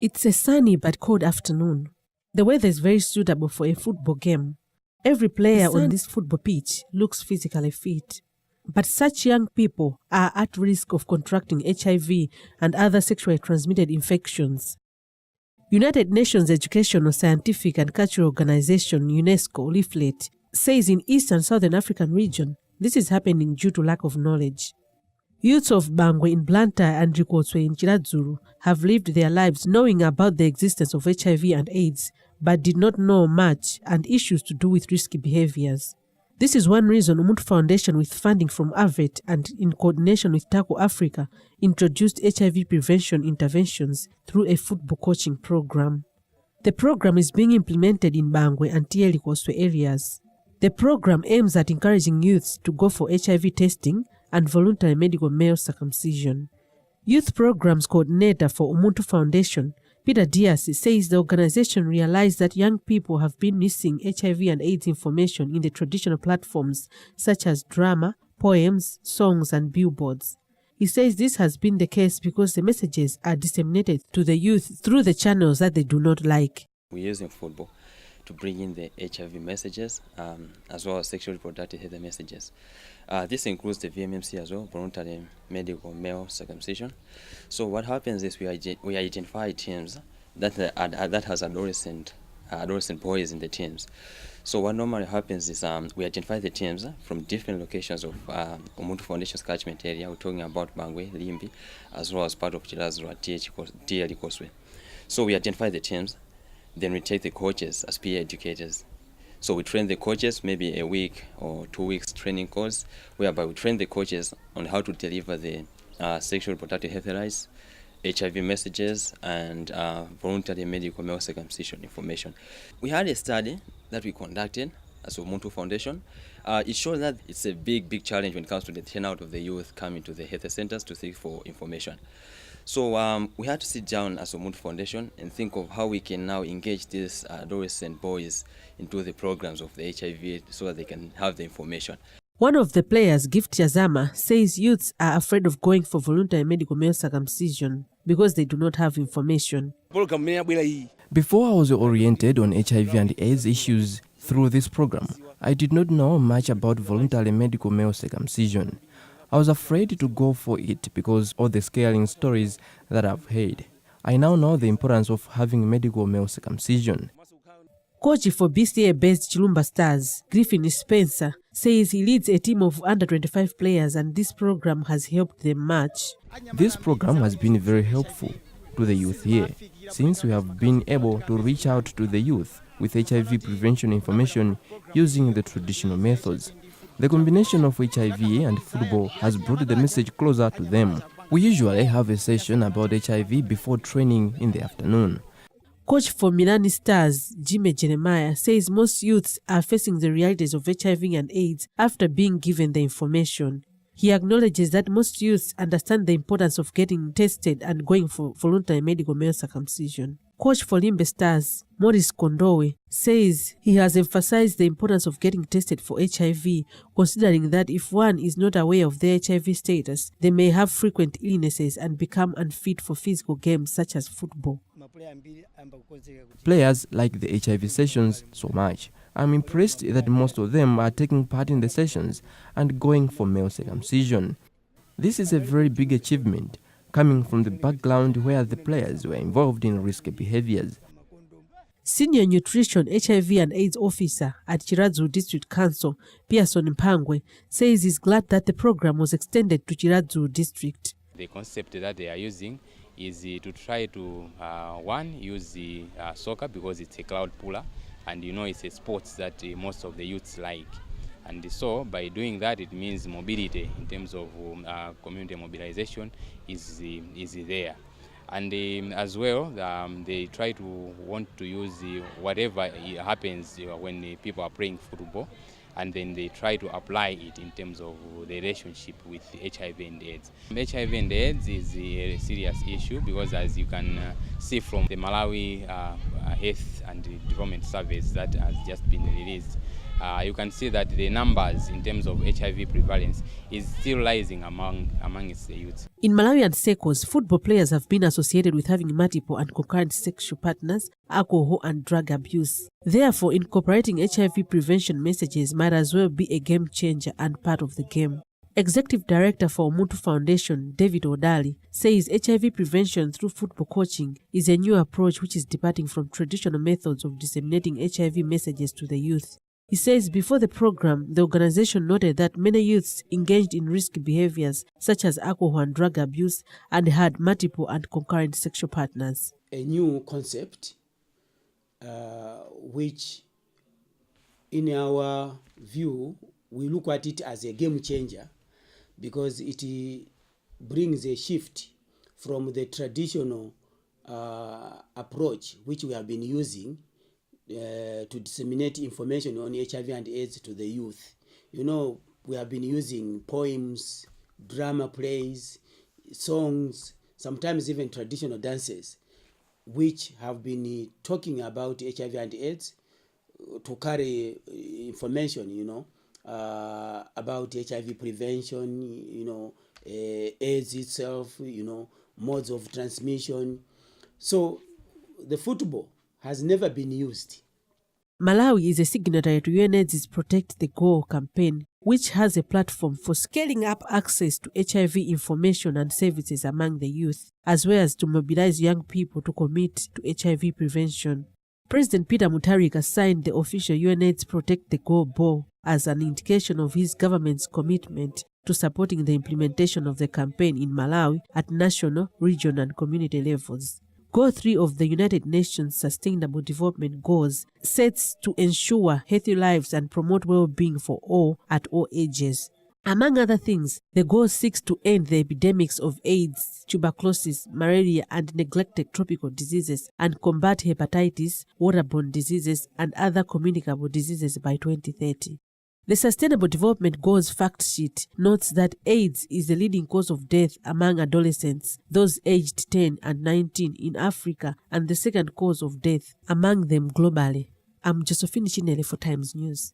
It's a sunny but cold afternoon. The weather is very suitable for a football game. Every player on this football pitch looks physically fit. But such young people are at risk of contracting HIV and other sexually transmitted infections. United Nations Educational, Scientific and Cultural Organization UNESCO leaflet says in East and Southern African region, this is happening due to lack of knowledge. Youths of Bangwe in Blantyre and Rikoswe in Chiradzulu have lived their lives knowing about the existence of HIV and AIDS, but did not know much and issues to do with risky behaviors. This is one reason Umunthu Foundation, with funding from AVET and in coordination with Taco Africa, introduced HIV prevention interventions through a football coaching program. The program is being implemented in Bangwe and Rikoswe areas. The program aims at encouraging youths to go for HIV testing and voluntary medical male circumcision. Youth Programs Coordinator for Umunthu Foundation, Peter Dias, says the organization realized that young people have been missing HIV and AIDS information in the traditional platforms such as drama, poems, songs, and billboards. He says this has been the case because the messages are disseminated to the youth through the channels that they do not like. We're using football to bring in the HIV messages as well as sexual reproductive health messages. This includes the VMMC as well, voluntary medical male circumcision. So what happens is we identify teams that has adolescent boys in the teams. So what normally happens is we identify the teams from different locations of Umunthu Foundation's catchment area. We're talking about Bangwe, Limbi, as well as part of Chiradzulu, Rikoswe. So we identify the teams. Then we take the coaches as peer educators. So we train the coaches, maybe a week or 2 weeks training course, whereby we train the coaches on how to deliver the sexual reproductive health rights, HIV messages, and voluntary medical male circumcision information. We had a study that we conducted as Umunthu Foundation. It shows that it's a big challenge when it comes to the turnout of the youth coming to the health centers to seek for information. So we had to sit down as Umunthu Foundation and think of how we can now engage these adolescent boys into the programs of the HIV so that they can have the information. One of the players, Gift Yazama, says youths are afraid of going for voluntary medical male circumcision because they do not have information. Before I was oriented on HIV and AIDS issues through this program, I did not know much about voluntary medical male circumcision. I was afraid to go for it because of the scaring stories that I've heard. I now know the importance of having medical male circumcision. Coach for BCA-based Chilumba Stars, Griffin Spencer, says he leads a team of under-25 players and this program has helped them much. This program has been very helpful to the youth here, since we have been able to reach out to the youth with HIV prevention information using the traditional methods. The combination of HIV and football has brought the message closer to them. We usually have a session about HIV before training in the afternoon. Coach for Milani Stars, Jimmy Jeremiah, says most youths are facing the realities of HIV and AIDS after being given the information. He acknowledges that most youths understand the importance of getting tested and going for voluntary medical male circumcision. Coach for Limbe Stars, Maurice Kondowe, says he has emphasized the importance of getting tested for HIV, considering that if one is not aware of their HIV status, they may have frequent illnesses and become unfit for physical games such as football. Players like the HIV sessions so much. I'm impressed that most of them are taking part in the sessions and going for male circumcision. This is a very big achievement, coming from the background where the players were involved in risky behaviors. Senior Nutrition HIV and AIDS Officer at Chiradzulu District Council, Pearson Mpangwe, says he's glad that the program was extended to Chiradzulu District. The concept that they are using is to try to, use the soccer because it's a crowd puller, and it's a sport that most of the youths like. And so by doing that, it means mobility in terms of community mobilization is there. And as well, they try to want to use whatever happens when people are playing football, and then they try to apply it in terms of the relationship with HIV and AIDS. HIV and AIDS is a serious issue because, as you can see from the Malawi Health and Development Service that has just been released, you can see that the numbers in terms of HIV prevalence is still rising amongst the youth. In Malawian circles, football players have been associated with having multiple and concurrent sexual partners, alcohol and drug abuse. Therefore, incorporating HIV prevention messages might as well be a game changer and part of the game. Executive Director for Umunthu Foundation, David Odali, says HIV prevention through football coaching is a new approach which is departing from traditional methods of disseminating HIV messages to the youth. He says before the program, the organization noted that many youths engaged in risky behaviors such as alcohol and drug abuse and had multiple and concurrent sexual partners. A new concept which in our view, we look at it as a game changer because it brings a shift from the traditional approach which we have been using to disseminate information on HIV and AIDS to the youth. You know, we have been using poems, drama plays, songs, sometimes even traditional dances, which have been talking about HIV and AIDS to carry information, you know, about HIV prevention, you know, AIDS itself, you know, modes of transmission. So the football has never been used. Malawi is a signatory to UNAIDS's Protect the Goal campaign, which has a platform for scaling up access to HIV information and services among the youth, as well as to mobilize young people to commit to HIV prevention. President Peter Mutharika signed the official UNAIDS Protect the Goal Bill as an indication of his government's commitment to supporting the implementation of the campaign in Malawi at national, regional, and community levels. Goal 3 of the United Nations Sustainable Development Goals sets to ensure healthy lives and promote well-being for all at all ages. Among other things, the goal seeks to end the epidemics of AIDS, tuberculosis, malaria, and neglected tropical diseases and combat hepatitis, waterborne diseases, and other communicable diseases by 2030. The Sustainable Development Goals fact sheet notes that AIDS is the leading cause of death among adolescents, those aged 10 and 19 in Africa, and the second cause of death among them globally. I'm Josephine Chinele for Times News.